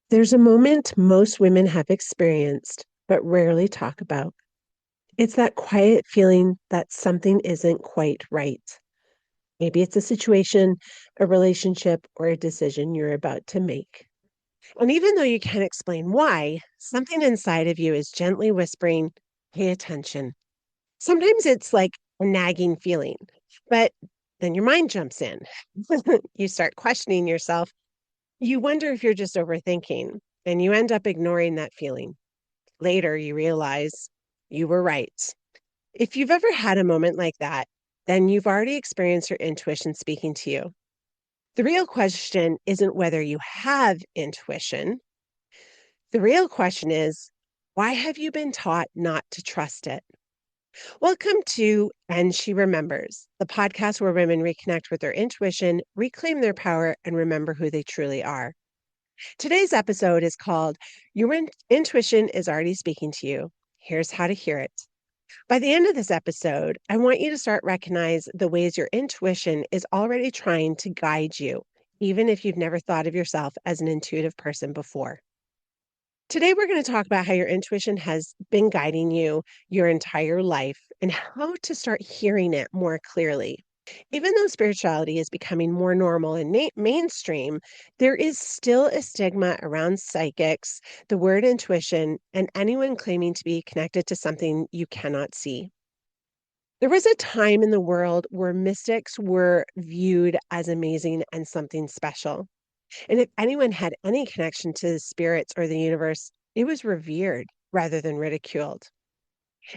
There's a moment most women have experienced, but rarely talk about. It's that quiet feeling that something isn't quite right. Maybe it's a situation, a relationship, or a decision you're about to make. And even though you can't explain why, something inside of you is gently whispering, pay attention. Sometimes it's like a nagging feeling, but then your mind jumps in. You start questioning yourself. You wonder if you're just overthinking, and you end up ignoring that feeling. Later, you realize you were right. If you've ever had a moment like that, then you've already experienced your intuition speaking to you. The real question isn't whether you have intuition. The real question is, why have you been taught not to trust it? Welcome to And She Remembers, the podcast where women reconnect with their intuition, reclaim their power, and remember who they truly are. Today's episode is called Your Intuition is Already Speaking to You. Here's how to hear it. By the end of this episode, I want you to start recognize the ways your intuition is already trying to guide you, even if you've never thought of yourself as an intuitive person before. Today, we're going to talk about how your intuition has been guiding you your entire life and how to start hearing it more clearly. Even though spirituality is becoming more normal and mainstream, there is still a stigma around psychics, the word intuition, and anyone claiming to be connected to something you cannot see. There was a time in the world where mystics were viewed as amazing and something special. And if anyone had any connection to the spirits or the universe, it was revered rather than ridiculed.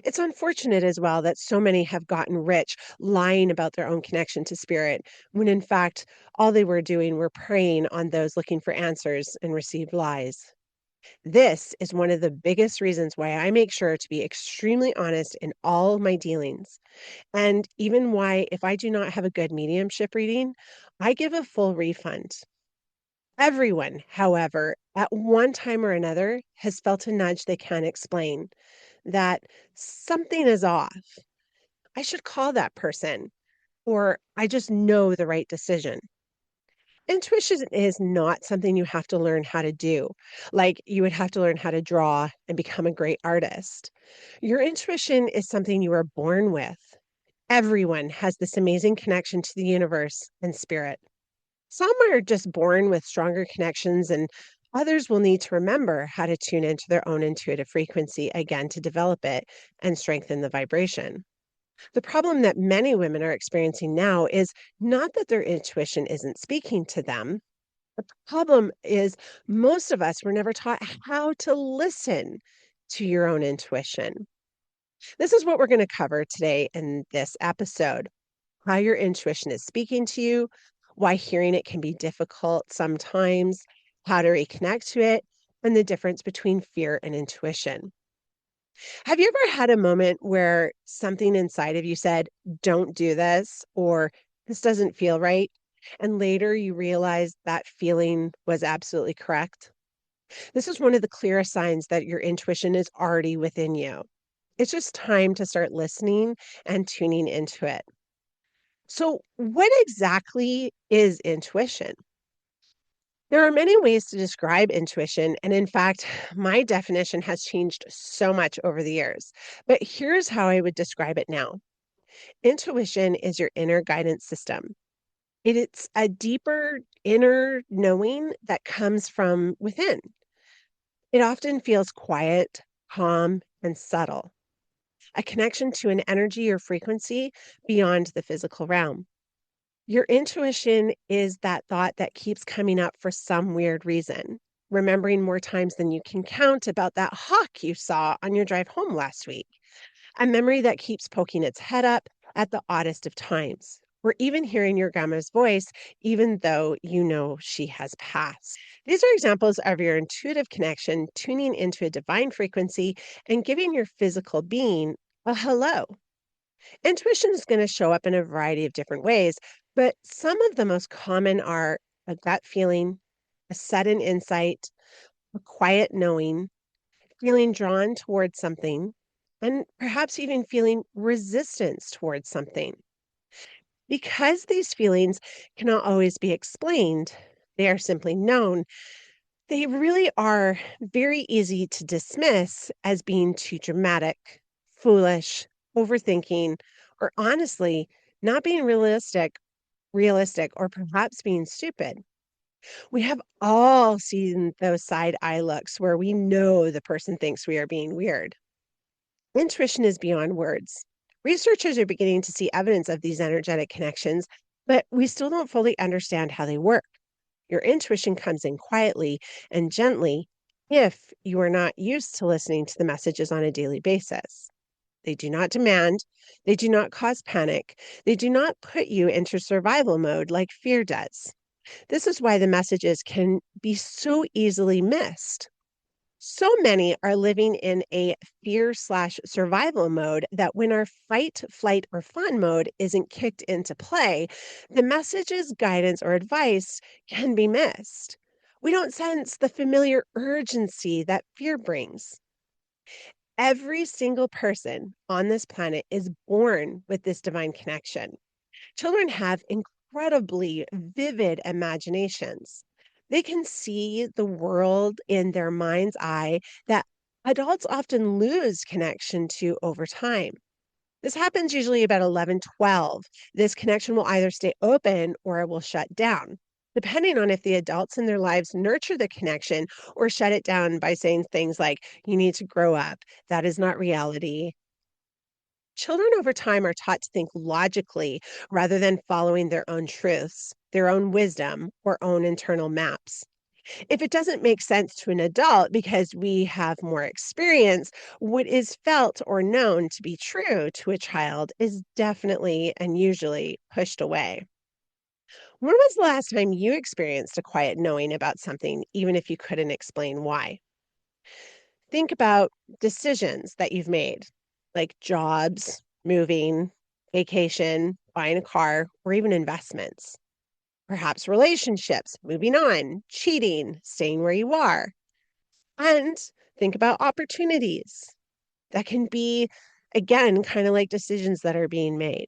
It's unfortunate as well that so many have gotten rich lying about their own connection to spirit, when in fact, all they were doing were preying on those looking for answers and received lies. This is one of the biggest reasons why I make sure to be extremely honest in all of my dealings. And even why, if I do not have a good mediumship reading, I give a full refund. Everyone, however, at one time or another has felt a nudge they can't explain, that something is off. I should call that person, or I just know the right decision. Intuition is not something you have to learn how to do, like you would have to learn how to draw and become a great artist. Your intuition is something you are born with. Everyone has this amazing connection to the universe and spirit. Some are just born with stronger connections, and others will need to remember how to tune into their own intuitive frequency again to develop it and strengthen the vibration. The problem that many women are experiencing now is not that their intuition isn't speaking to them. The problem is most of us were never taught how to listen to your own intuition. This is what we're going to cover today in this episode: how your intuition is speaking to you, why hearing it can be difficult sometimes, how to reconnect to it, and the difference between fear and intuition. Have you ever had a moment where something inside of you said, don't do this, or this doesn't feel right? And later you realized that feeling was absolutely correct? This is one of the clearest signs that your intuition is already within you. It's just time to start listening and tuning into it. So, what exactly is intuition? There are many ways to describe intuition, and in fact, my definition has changed so much over the years. But here's how I would describe it now. Intuition is your inner guidance system. It's a deeper inner knowing that comes from within. It often feels quiet, calm, and subtle, a connection to an energy or frequency beyond the physical realm. Your intuition is that thought that keeps coming up for some weird reason, remembering more times than you can count about that hawk you saw on your drive home last week, a memory that keeps poking its head up at the oddest of times, or even hearing your grandma's voice, even though you know she has passed. These are examples of your intuitive connection tuning into a divine frequency and giving your physical being a hello. Intuition is going to show up in a variety of different ways, but some of the most common are a gut feeling, a sudden insight, a quiet knowing, feeling drawn towards something, and perhaps even feeling resistance towards something. Because these feelings cannot always be explained, they are simply known. They really are very easy to dismiss as being too dramatic, foolish, overthinking, or honestly, not being realistic, or perhaps being stupid. We have all seen those side eye looks where we know the person thinks we are being weird. Intuition is beyond words. Researchers are beginning to see evidence of these energetic connections, but we still don't fully understand how they work. Your intuition comes in quietly and gently if you are not used to listening to the messages on a daily basis. They do not demand, they do not cause panic, they do not put you into survival mode like fear does. This is why the messages can be so easily missed. So many are living in a fear/survival mode that when our fight, flight, or fun mode isn't kicked into play, the messages, guidance, or advice can be missed. We don't sense the familiar urgency that fear brings. Every single person on this planet is born with this divine connection. Children have incredibly vivid imaginations. They can see the world in their mind's eye that adults often lose connection to over time. This happens usually about 11, 12. This connection will either stay open or it will shut down, depending on if the adults in their lives nurture the connection or shut it down by saying things like, you need to grow up. That is not reality. Children over time are taught to think logically rather than following their own truths, their own wisdom, or own internal maps. If it doesn't make sense to an adult because we have more experience, what is felt or known to be true to a child is definitely and usually pushed away. When was the last time you experienced a quiet knowing about something, even if you couldn't explain why? Think about decisions that you've made, like jobs, moving, vacation, buying a car, or even investments. Perhaps relationships, moving on, cheating, staying where you are. And think about opportunities that can be, again, kind of like decisions that are being made.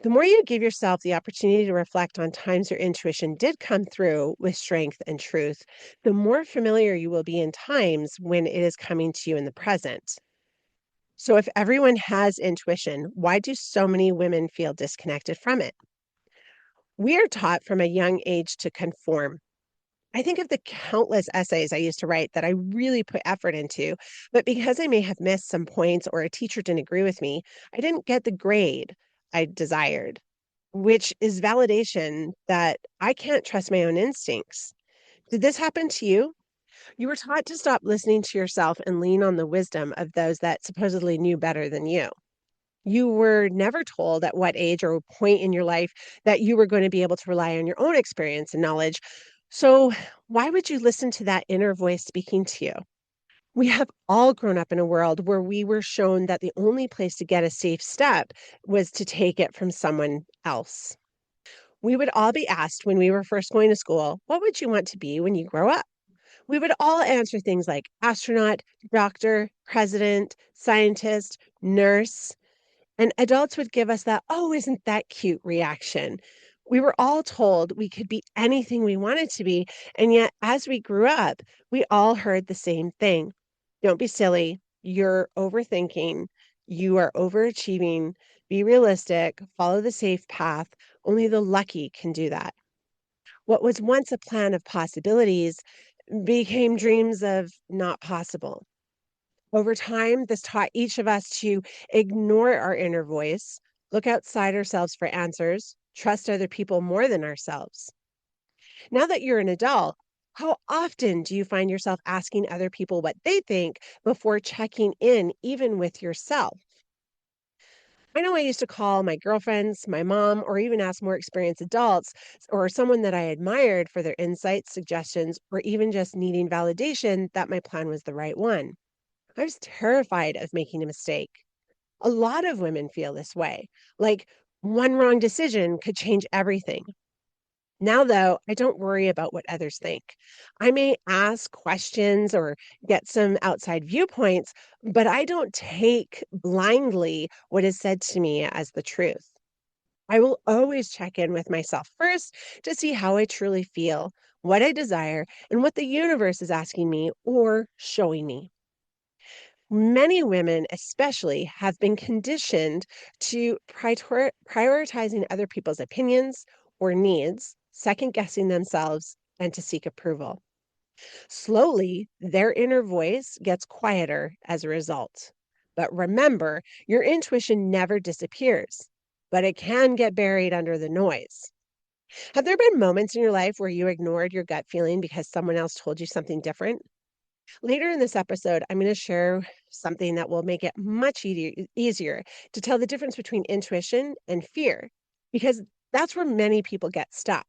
The more you give yourself the opportunity to reflect on times your intuition did come through with strength and truth, the more familiar you will be in times when it is coming to you in the present. So, if everyone has intuition, why do so many women feel disconnected from it? We are taught from a young age to conform. I think of the countless essays I used to write that I really put effort into, but because I may have missed some points or a teacher didn't agree with me, I didn't get the grade I desired, which is validation that I can't trust my own instincts. Did this happen to you? You were taught to stop listening to yourself and lean on the wisdom of those that supposedly knew better than you. You were never told at what age or point in your life that you were going to be able to rely on your own experience and knowledge. So, why would you listen to that inner voice speaking to you? We have all grown up in a world where we were shown that the only place to get a safe step was to take it from someone else. We would all be asked when we were first going to school, what would you want to be when you grow up? We would all answer things like astronaut, doctor, president, scientist, nurse. And adults would give us that, "Oh, isn't that cute?" reaction. We were all told we could be anything we wanted to be, and yet as we grew up, we all heard the same thing. "Don't be silly. You're overthinking. You are overachieving. Be realistic. Follow the safe path. Only the lucky can do that." What was once a plan of possibilities became dreams of not possible. Over time, this taught each of us to ignore our inner voice, look outside ourselves for answers, trust other people more than ourselves. Now that you're an adult, how often do you find yourself asking other people what they think before checking in, even with yourself? I know I used to call my girlfriends, my mom, or even ask more experienced adults or someone that I admired for their insights, suggestions, or even just needing validation that my plan was the right one. I was terrified of making a mistake. A lot of women feel this way, like one wrong decision could change everything. Now, though, I don't worry about what others think. I may ask questions or get some outside viewpoints, but I don't take blindly what is said to me as the truth. I will always check in with myself first to see how I truly feel, what I desire, and what the universe is asking me or showing me. Many women, especially, have been conditioned to prioritizing other people's opinions or needs, second guessing themselves, and to seek approval. Slowly, their inner voice gets quieter as a result. But remember, your intuition never disappears, but it can get buried under the noise. Have there been moments in your life where you ignored your gut feeling because someone else told you something different? Later in this episode, I'm going to share something that will make it much easier to tell the difference between intuition and fear, because that's where many people get stuck.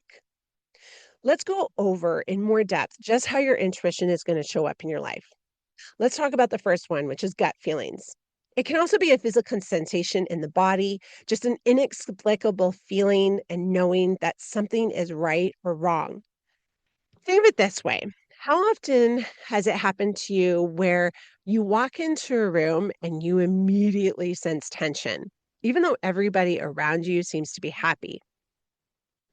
Let's go over in more depth just how your intuition is going to show up in your life. Let's talk about the first one, which is gut feelings. It can also be a physical sensation in the body, just an inexplicable feeling and knowing that something is right or wrong. Think of it this way. How often has it happened to you where you walk into a room and you immediately sense tension, even though everybody around you seems to be happy?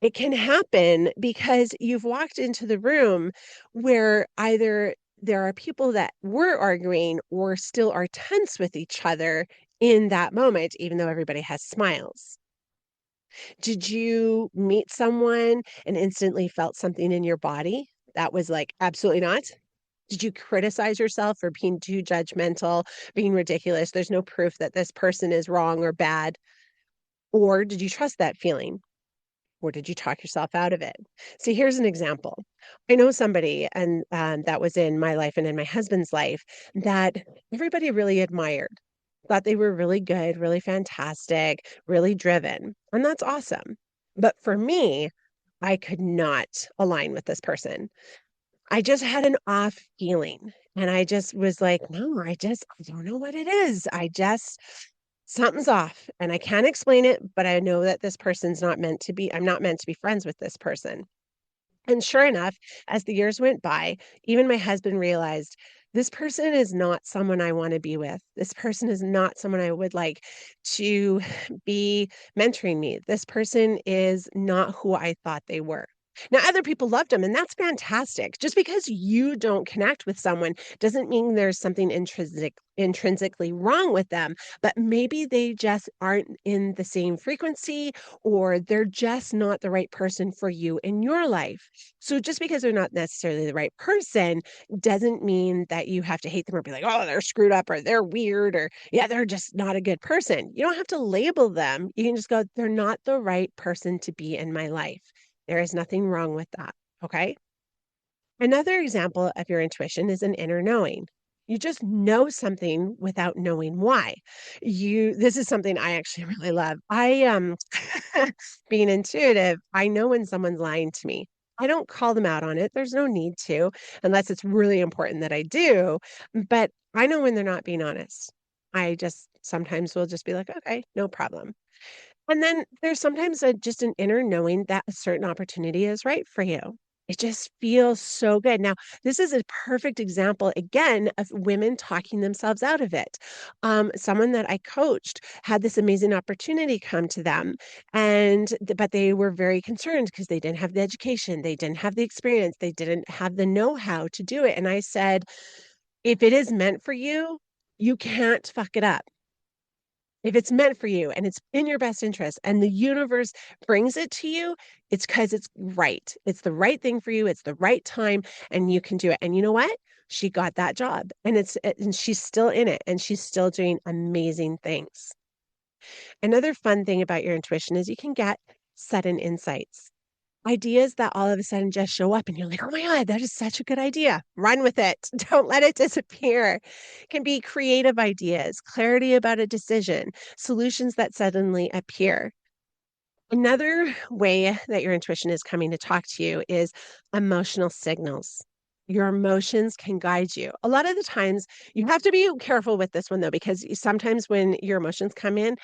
It can happen because you've walked into the room where either there are people that were arguing or still are tense with each other in that moment, even though everybody has smiles. Did you meet someone and instantly felt something in your body that was like, absolutely not? Did you criticize yourself for being too judgmental, being ridiculous? There's no proof that this person is wrong or bad. Or did you trust that feeling? Or did you talk yourself out of it? See, here's an example. I know somebody, and that was in my life and in my husband's life, that everybody really admired, thought they were really good, really fantastic, really driven. And that's awesome. But for me, I could not align with this person. I just had an off feeling. And I just was like, no, I don't know what it is. Something's off. And I can't explain it, but I know that this person's not meant to be, I'm not meant to be friends with this person. And sure enough, as the years went by, even my husband realized this person is not someone I want to be with. This person is not someone I would like to be mentoring me. This person is not who I thought they were. Now, other people loved him, and that's fantastic. Just because you don't connect with someone doesn't mean there's something intrinsically wrong with them, but maybe they just aren't in the same frequency, or they're just not the right person for you in your life. So just because they're not necessarily the right person doesn't mean that you have to hate them or be like, oh, they're screwed up or they're weird or, yeah, they're just not a good person. You don't have to label them. You can just go, they're not the right person to be in my life. There is nothing wrong with that. Okay. Another example of your intuition is an inner knowing. You just know something without knowing why. This is something I actually really love. Being intuitive, I know when someone's lying to me. I don't call them out on it. There's no need to, unless it's really important that I do. But I know when they're not being honest. I just sometimes will just be like, okay, no problem. And then there's sometimes just an inner knowing that a certain opportunity is right for you. It just feels so good. Now, this is a perfect example, again, of women talking themselves out of it. Someone that I coached had this amazing opportunity come to them, but they were very concerned because they didn't have the education, they didn't have the experience, they didn't have the know-how to do it. And I said, if it is meant for you, you can't fuck it up. If it's meant for you and it's in your best interest and the universe brings it to you, it's because it's right. It's the right thing for you. It's the right time and you can do it. And you know what? She got that job and she's still in it and she's still doing amazing things. Another fun thing about your intuition is you can get sudden insights. Ideas that all of a sudden just show up and you're like, oh my God, that is such a good idea. Run with it. Don't let it disappear. It can be creative ideas, clarity about a decision, solutions that suddenly appear. Another way that your intuition is coming to talk to you is emotional signals. Your emotions can guide you. A lot of the times, you have to be careful with this one though, because sometimes when your emotions come in,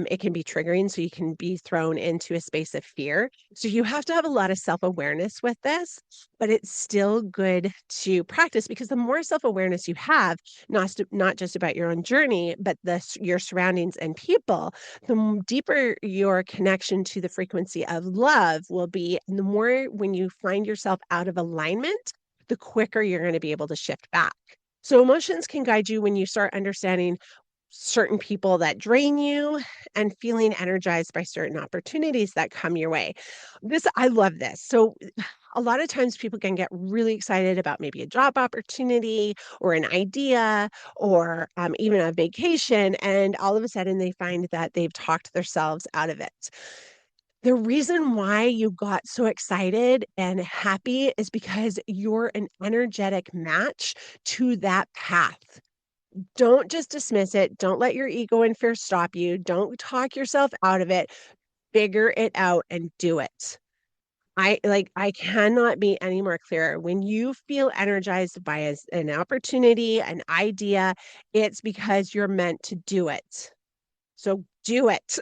it can be triggering. So you can be thrown into a space of fear. So you have to have a lot of self awareness with this, but it's still good to practice because the more self awareness you have, not just about your own journey, but your surroundings and people, the deeper your connection to the frequency of love will be. And the more when you find yourself out of alignment, the quicker you're going to be able to shift back. So, emotions can guide you when you start understanding certain people that drain you and feeling energized by certain opportunities that come your way. I love this. So, a lot of times people can get really excited about maybe a job opportunity or an idea or even a vacation. And all of a sudden they find that they've talked themselves out of it. The reason why you got so excited and happy is because you're an energetic match to that path. Don't just dismiss it. Don't let your ego and fear stop you. Don't talk yourself out of it. Figure it out and do it. I cannot be any more clearer. When you feel energized by an opportunity, an idea, it's because you're meant to do it. So do it.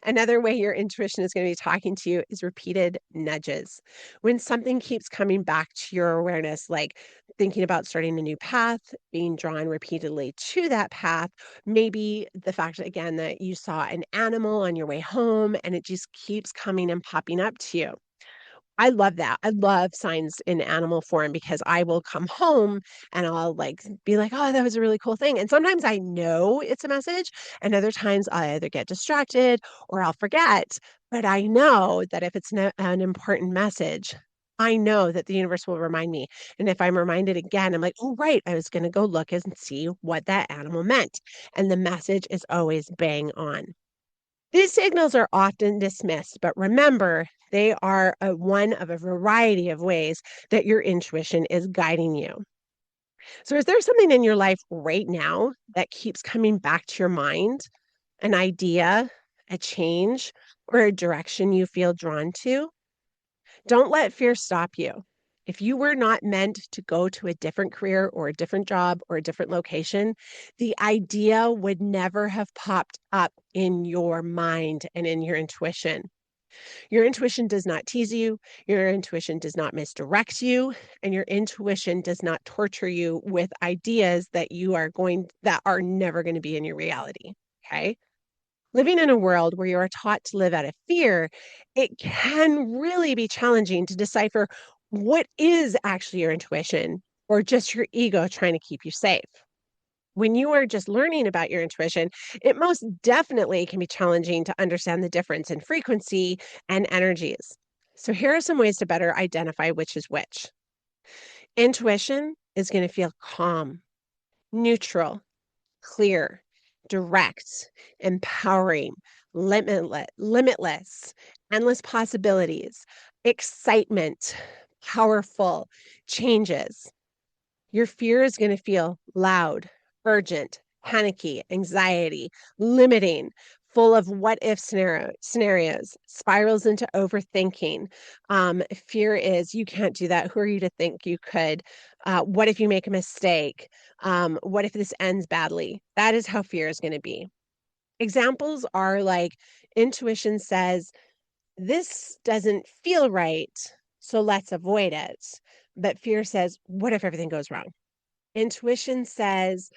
Another way your intuition is going to be talking to you is repeated nudges. When something keeps coming back to your awareness, like thinking about starting a new path, being drawn repeatedly to that path, maybe the fact again that you saw an animal on your way home and it just keeps coming and popping up to you. I love that. I love signs in animal form because I will come home and I'll like be like, "Oh, that was a really cool thing." And sometimes I know it's a message, and other times I either get distracted or I'll forget. But I know that if it's an important message, I know that the universe will remind me. And if I'm reminded again, I'm like, "Oh, right, I was going to go look and see what that animal meant." And the message is always bang on. These signals are often dismissed, but remember, they are one of a variety of ways that your intuition is guiding you. So, is there something in your life right now that keeps coming back to your mind? An idea, a change, or a direction you feel drawn to? Don't let fear stop you. If you were not meant to go to a different career or a different job or a different location, the idea would never have popped up in your mind and in your intuition. Your intuition does not tease you, your intuition does not misdirect you, and your intuition does not torture you with ideas that are never going to be in your reality. Okay? Living in a world where you are taught to live out of fear, it can really be challenging to decipher what is actually your intuition or just your ego trying to keep you safe. When you are just learning about your intuition, it most definitely can be challenging to understand the difference in frequency and energies. So, here are some ways to better identify which is which. Intuition is going to feel calm, neutral, clear, direct, empowering, limitless, endless possibilities, excitement, powerful, changes. Your fear is going to feel loud, urgent, panicky, anxiety, limiting, full of what if scenarios, spirals into overthinking. Fear is, you can't do that. Who are you to think you could? What if you make a mistake? What if this ends badly? That is how fear is going to be. Examples are like intuition says, this doesn't feel right, so let's avoid it. But fear says, what if everything goes wrong? Intuition says,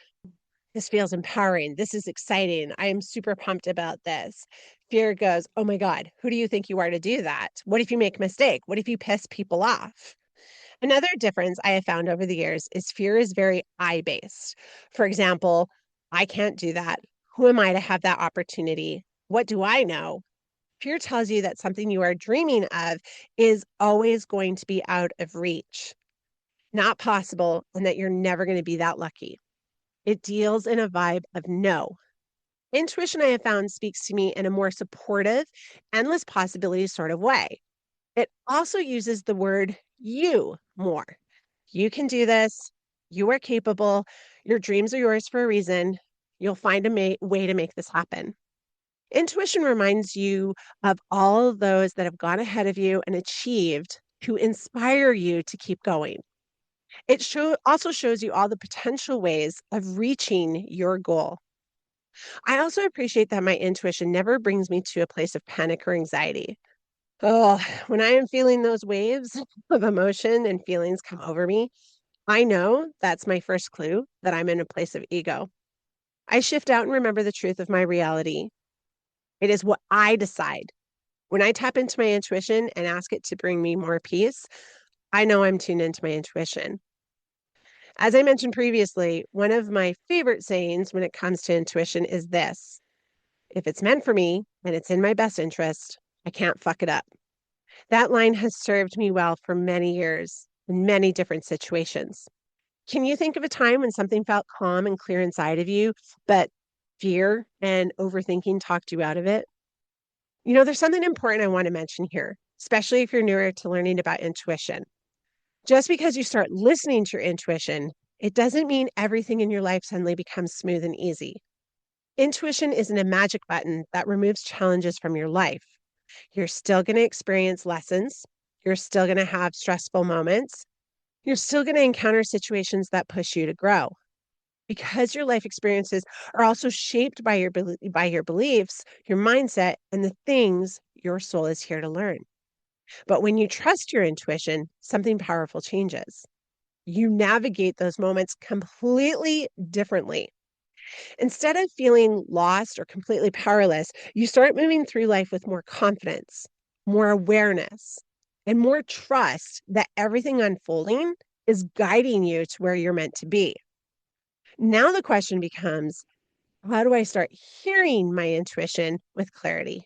this feels empowering. This is exciting. I am super pumped about this. Fear goes, oh my God, who do you think you are to do that? What if you make a mistake? What if you piss people off? Another difference I have found over the years is fear is very I based. For example, I can't do that. Who am I to have that opportunity? What do I know? Fear tells you that something you are dreaming of is always going to be out of reach, not possible, and that you're never going to be that lucky. It deals in a vibe of no. Intuition, I have found, speaks to me in a more supportive, endless possibilities sort of way. It also uses the word you more. You can do this. You are capable. Your dreams are yours for a reason. You'll find a way to make this happen. Intuition reminds you of all those that have gone ahead of you and achieved to inspire you to keep going. It also shows you all the potential ways of reaching your goal. I also appreciate that my intuition never brings me to a place of panic or anxiety. Oh, when I am feeling those waves of emotion and feelings come over me, I know that's my first clue that I'm in a place of ego. I shift out and remember the truth of my reality. It is what I decide. When I tap into my intuition and ask it to bring me more peace, I know I'm tuned into my intuition. As I mentioned previously, one of my favorite sayings when it comes to intuition is this: if it's meant for me and it's in my best interest, I can't fuck it up. That line has served me well for many years in many different situations. Can you think of a time when something felt calm and clear inside of you, but fear and overthinking talked you out of it? There's something important I want to mention here, especially if you're newer to learning about intuition. Just because you start listening to your intuition, it doesn't mean everything in your life suddenly becomes smooth and easy. Intuition isn't a magic button that removes challenges from your life. You're still going to experience lessons. You're still going to have stressful moments. You're still going to encounter situations that push you to grow. Because your life experiences are also shaped by your beliefs, your mindset, and the things your soul is here to learn. But when you trust your intuition, something powerful changes. You navigate those moments completely differently. Instead of feeling lost or completely powerless, you start moving through life with more confidence, more awareness, and more trust that everything unfolding is guiding you to where you're meant to be. Now the question becomes, how do I start hearing my intuition with clarity?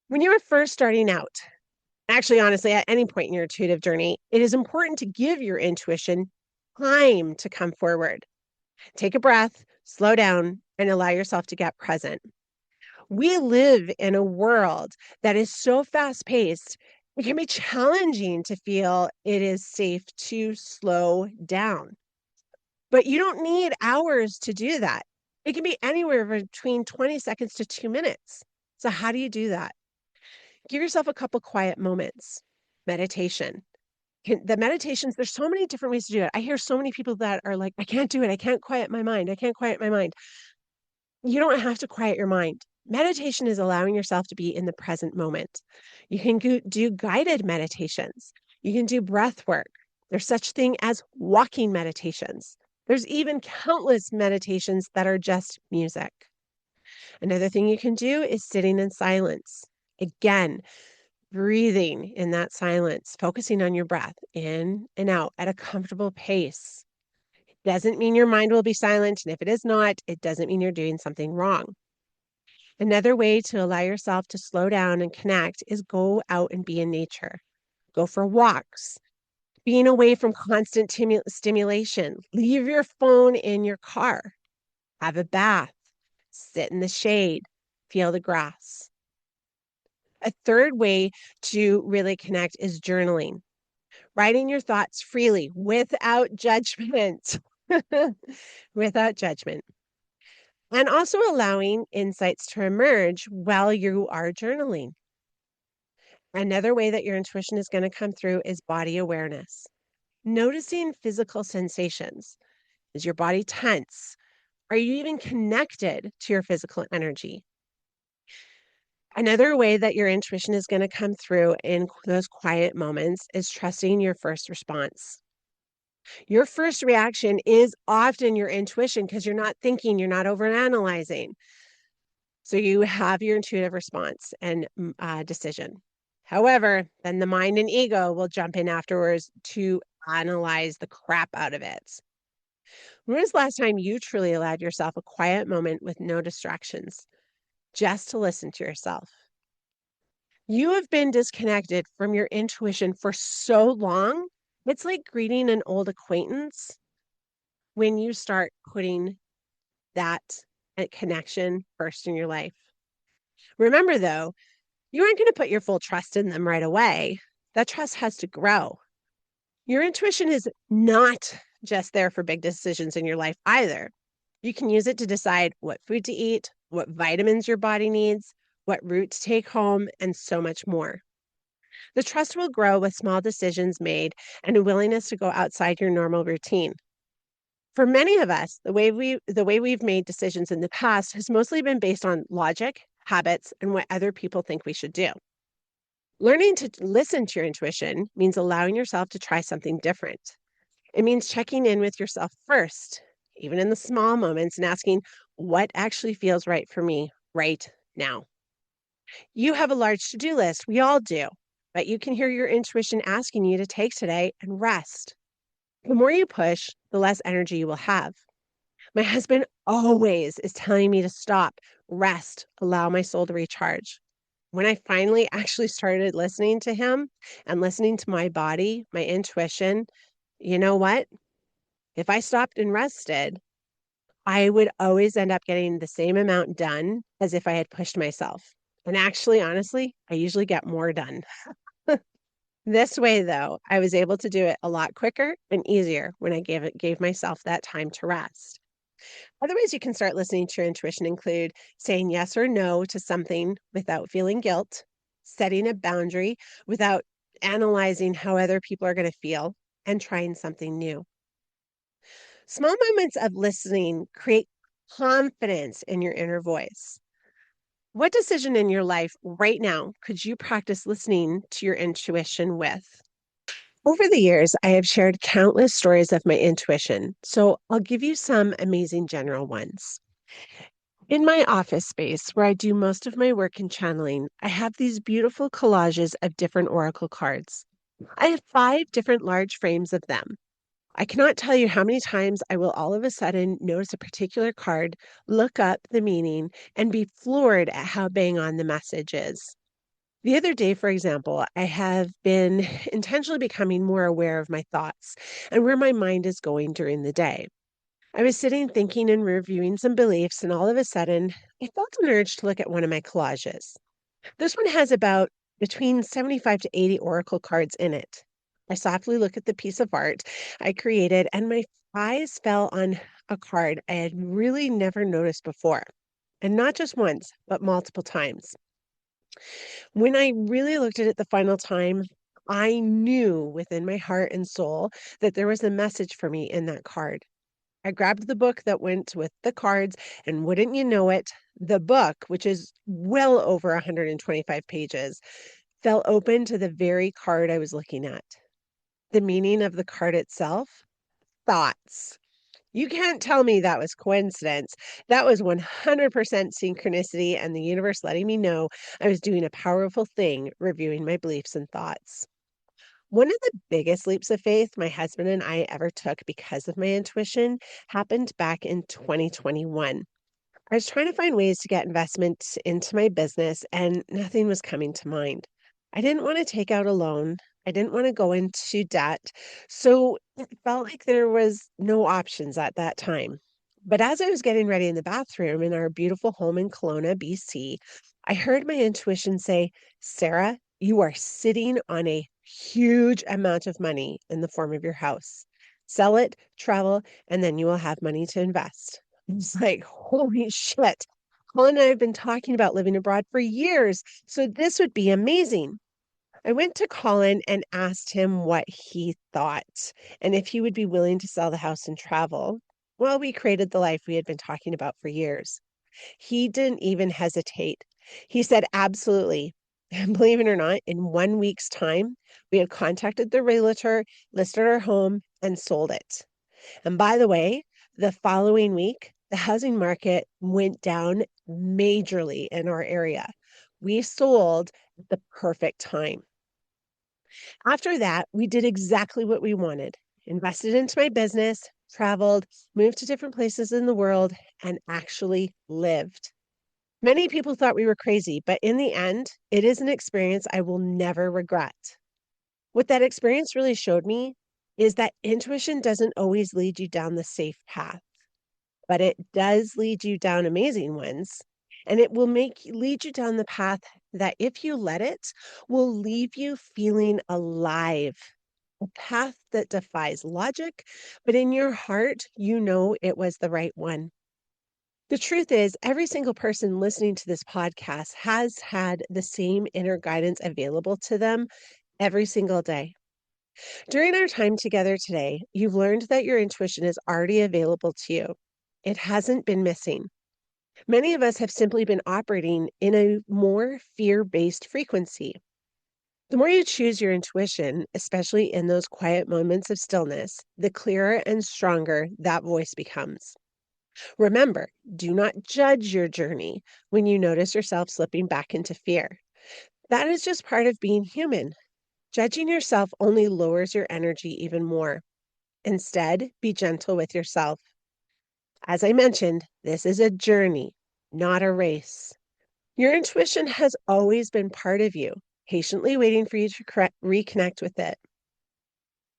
When you are first starting out, actually, honestly, at any point in your intuitive journey, it is important to give your intuition time to come forward. Take a breath, slow down, and allow yourself to get present. We live in a world that is so fast paced, it can be challenging to feel it is safe to slow down. But you don't need hours to do that. It can be anywhere between 20 seconds to 2 minutes. So, how do you do that? Give yourself a couple quiet moments. Meditation. The meditations, there's so many different ways to do it. I hear so many people that are like, I can't do it. I can't quiet my mind. I can't quiet my mind. You don't have to quiet your mind. Meditation is allowing yourself to be in the present moment. You can do guided meditations. You can do breath work. There's such thing as walking meditations. There's even countless meditations that are just music. Another thing you can do is sitting in silence. Again, breathing in that silence, focusing on your breath in and out at a comfortable pace. Doesn't mean your mind will be silent. And if it is not, it doesn't mean you're doing something wrong. Another way to allow yourself to slow down and connect is go out and be in nature. Go for walks, being away from constant stimulation. Leave your phone in your car. Have a bath. Sit in the shade. Feel the grass. A third way to really connect is journaling. Writing your thoughts freely without judgment. Without judgment. And also allowing insights to emerge while you are journaling. Another way that your intuition is going to come through is body awareness. Noticing physical sensations. Is your body tense? Are you even connected to your physical energy? Another way that your intuition is going to come through in those quiet moments is trusting your first response. Your first reaction is often your intuition because you're not thinking, you're not overanalyzing. So you have your intuitive response and decision. However, then the mind and ego will jump in afterwards to analyze the crap out of it. When was the last time you truly allowed yourself a quiet moment with no distractions, just to listen to yourself? You have been disconnected from your intuition for so long. It's like greeting an old acquaintance when you start putting that connection first in your life. Remember, though, you aren't going to put your full trust in them right away. That trust has to grow. Your intuition is not just there for big decisions in your life either. You can use it to decide what food to eat, what vitamins your body needs, what route to take home, and so much more. The trust will grow with small decisions made and a willingness to go outside your normal routine. For many of us, the way we've made decisions in the past has mostly been based on logic, habits, and what other people think we should do. Learning to listen to your intuition means allowing yourself to try something different. It means checking in with yourself first, even in the small moments, and asking what actually feels right for me right now. You have a large to do list. We all do. But you can hear your intuition asking you to take today and rest. The more you push, the less energy you will have. My husband always is telling me to stop, rest, allow my soul to recharge. When I finally actually started listening to him and listening to my body, my intuition, you know what? If I stopped and rested, I would always end up getting the same amount done as if I had pushed myself. And actually, honestly, I usually get more done. This way, though, I was able to do it a lot quicker and easier when I gave myself that time to rest. Other ways you can start listening to your intuition include saying yes or no to something without feeling guilt, setting a boundary without analyzing how other people are going to feel, and trying something new. Small moments of listening create confidence in your inner voice. What decision in your life right now could you practice listening to your intuition with? Over the years, I have shared countless stories of my intuition, so I'll give you some amazing general ones. In my office space, where I do most of my work in channeling, I have these beautiful collages of different oracle cards. I have 5 different large frames of them. I cannot tell you how many times I will all of a sudden notice a particular card, look up the meaning, and be floored at how bang on the message is. The other day, for example, I have been intentionally becoming more aware of my thoughts and where my mind is going during the day. I was sitting thinking and reviewing some beliefs, and all of a sudden, I felt an urge to look at one of my collages. This one has about between 75 to 80 oracle cards in it. I softly look at the piece of art I created, and my eyes fell on a card I had really never noticed before. And not just once, but multiple times. When I really looked at it the final time, I knew within my heart and soul that there was a message for me in that card. I grabbed the book that went with the cards, and wouldn't you know it, the book, which is well over 125 pages, fell open to the very card I was looking at. The meaning of the card itself? Thoughts. You can't tell me that was coincidence. That was 100% synchronicity and the universe letting me know I was doing a powerful thing reviewing my beliefs and thoughts. One of the biggest leaps of faith my husband and I ever took because of my intuition happened back in 2021. I was trying to find ways to get investment into my business, and nothing was coming to mind. I didn't want to take out a loan. I didn't want to go into debt. So it felt like there was no options at that time. But as I was getting ready in the bathroom in our beautiful home in Kelowna, BC, I heard my intuition say, Sarah, you are sitting on a huge amount of money in the form of your house. Sell it, travel, and then you will have money to invest. It's like, holy shit. Colin and I have been talking about living abroad for years, so this would be amazing. I went to Colin and asked him what he thought and if he would be willing to sell the house and travel. Well, we created the life we had been talking about for years. He didn't even hesitate. He said, absolutely. And believe it or not, in 1 week's time, we had contacted the realtor, listed our home, and sold it. And by the way, the following week, the housing market went down majorly in our area. We sold at the perfect time. After that, we did exactly what we wanted, invested into my business, traveled, moved to different places in the world, and actually lived. Many people thought we were crazy, but in the end, it is an experience I will never regret. What that experience really showed me is that intuition doesn't always lead you down the safe path, but it does lead you down amazing ones. And it will lead you down the path that, if you let it, will leave you feeling alive. A path that defies logic, but in your heart, you know it was the right one. The truth is, every single person listening to this podcast has had the same inner guidance available to them every single day. During our time together today, you've learned that your intuition is already available to you. It hasn't been missing. Many of us have simply been operating in a more fear based frequency. The more you choose your intuition, especially in those quiet moments of stillness, the clearer and stronger that voice becomes. Remember, do not judge your journey when you notice yourself slipping back into fear. That is just part of being human. Judging yourself only lowers your energy even more. Instead, be gentle with yourself. As I mentioned, this is a journey, not a race. Your intuition has always been part of you, patiently waiting for you to reconnect with it.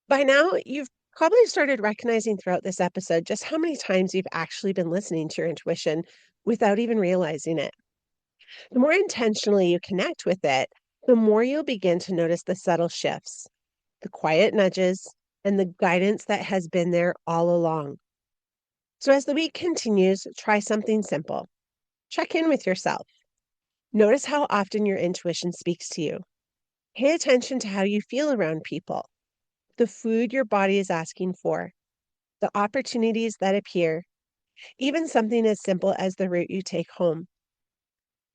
By now, you've probably started recognizing throughout this episode just how many times you've actually been listening to your intuition without even realizing it. The more intentionally you connect with it, the more you'll begin to notice the subtle shifts, the quiet nudges, and the guidance that has been there all along. So, as the week continues, try something simple. Check in with yourself. Notice how often your intuition speaks to you. Pay attention to how you feel around people, the food your body is asking for, the opportunities that appear, even something as simple as the route you take home.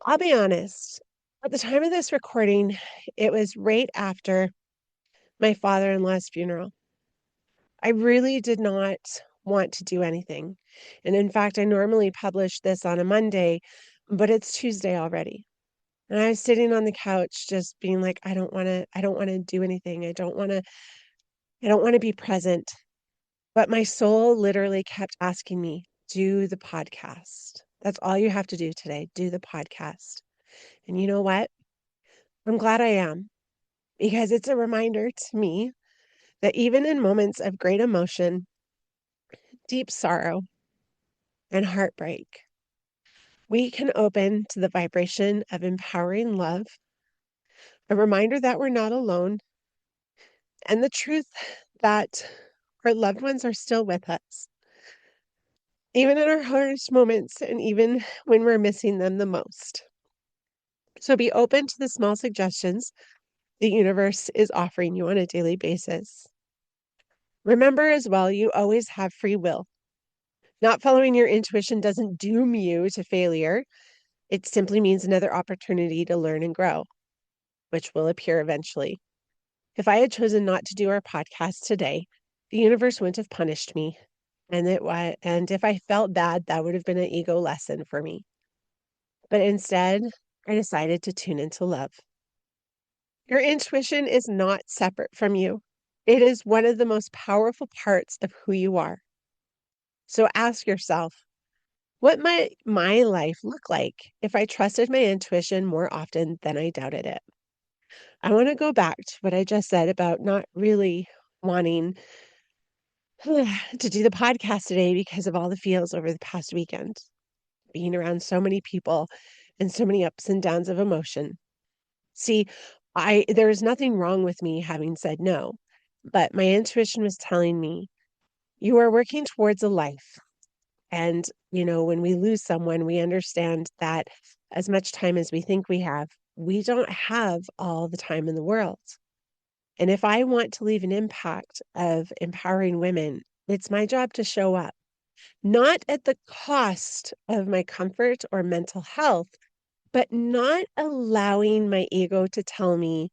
I'll be honest, at the time of this recording, it was right after my father in law's funeral. I really did not want to do anything. And in fact, I normally publish this on a Monday, but it's Tuesday already. And I was sitting on the couch just being like, I don't want to do anything. I don't want to be present. But my soul literally kept asking me, do the podcast. That's all you have to do today. Do the podcast. And you know what? I'm glad I am because it's a reminder to me that even in moments of great emotion, deep sorrow, and heartbreak, we can open to the vibration of empowering love, a reminder that we're not alone, and the truth that our loved ones are still with us, even in our hardest moments and even when we're missing them the most. So be open to the small suggestions the universe is offering you on a daily basis. Remember as well, you always have free will. Not following your intuition doesn't doom you to failure. It simply means another opportunity to learn and grow, which will appear eventually. If I had chosen not to do our podcast today, the universe wouldn't have punished me. And if I felt bad, that would have been an ego lesson for me. But instead, I decided to tune into love. Your intuition is not separate from you. It is one of the most powerful parts of who you are. So ask yourself, what might my life look like if I trusted my intuition more often than I doubted it? I want to go back to what I just said about not really wanting to do the podcast today because of all the feels over the past weekend, being around so many people and so many ups and downs of emotion. See, there's nothing wrong with me having said no, but my intuition was telling me you are working towards a life. And, when we lose someone, we understand that as much time as we think we don't have all the time in the world. And if I want to leave an impact of empowering women, it's my job to show up, not at the cost of my comfort or mental health, but not allowing my ego to tell me,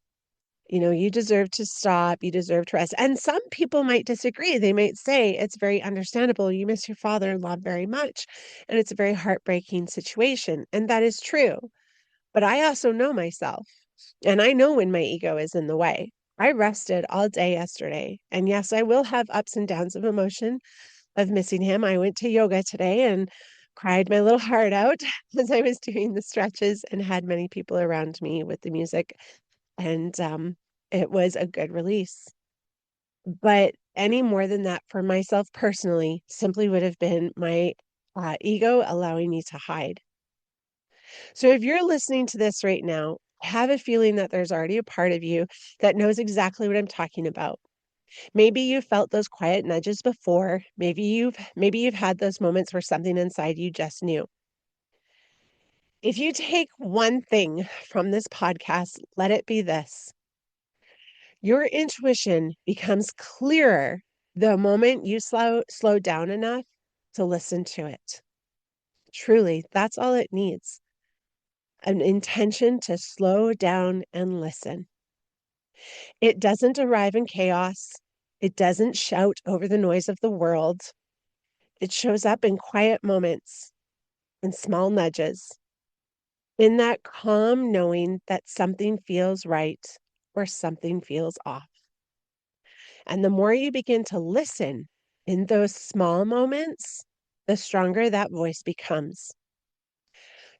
you deserve to stop, you deserve to rest. And some people might disagree. They might say it's very understandable. You miss your father-in-law very much, and it's a very heartbreaking situation. And that is true. But I also know myself, and I know when my ego is in the way. I rested all day yesterday. And yes, I will have ups and downs of emotion of missing him. I went to yoga today and cried my little heart out as I was doing the stretches and had many people around me with the music. And it was a good release. But any more than that for myself personally simply would have been my ego allowing me to hide. So if you're listening to this right now, have a feeling that there's already a part of you that knows exactly what I'm talking about. Maybe you felt those quiet nudges before. Maybe you've had those moments where something inside you just knew. If you take one thing from this podcast, let it be this. Your intuition becomes clearer the moment you slow down enough to listen to it. Truly, that's all it needs. An intention to slow down and listen. It doesn't arrive in chaos. It doesn't shout over the noise of the world. It shows up in quiet moments, in small nudges, in that calm knowing that something feels right or something feels off. And the more you begin to listen in those small moments, the stronger that voice becomes.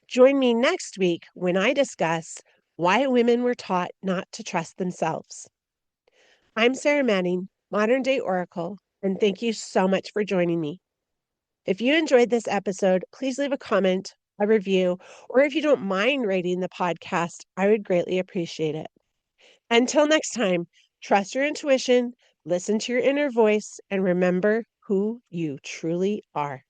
Join me next week when I discuss why women were taught not to trust themselves. I'm Sarah Manning, Modern Day Oracle, and thank you so much for joining me. If you enjoyed this episode, please leave a comment, a review, or if you don't mind rating the podcast, I would greatly appreciate it. Until next time, trust your intuition, listen to your inner voice, and remember who you truly are.